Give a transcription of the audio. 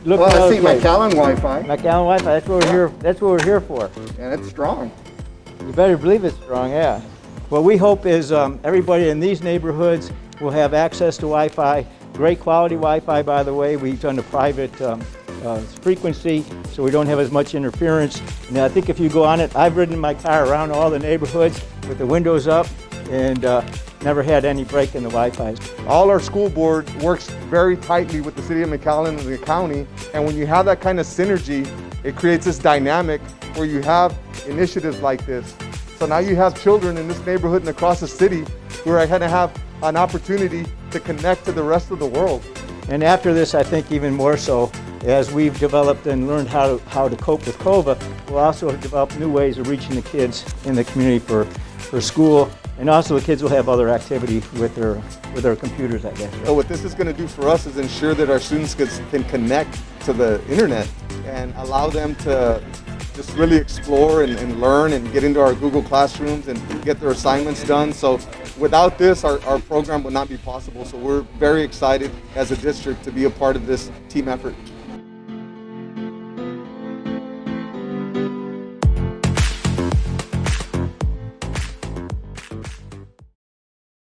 look. Well, I see McAllen Wi-Fi, McAllen Wi-Fi. That's what we're here. That's what we're here for. and it's strong. You better believe it's strong. Yeah. What we hope is everybody in these neighborhoods will have access to Wi-Fi. Great quality Wi-Fi, by the way. We've done a private frequency, so we don't have as much interference. And I think if you go on it, I've ridden my car around all the neighborhoods with the windows up, and never had any break in the Wi-Fi. All our school board works very tightly with the city of McAllen and the county, and when you have that kind of synergy, it creates this dynamic where you have initiatives like this. So now you have children in this neighborhood and across the city who are going to have an opportunity to connect to the rest of the world. And after this, I think even more so, as we've developed and learned how to cope with COVID, we'll also have developed new ways of reaching the kids in the community for school. And also the kids will have other activity with their computers, I guess. So what this is going to do for us is ensure that our students can connect to the internet and allow them to just really explore and learn and get into our Google Classrooms and get their assignments done. So without this, our program would not be possible. So we're very excited as a district to be a part of this team effort.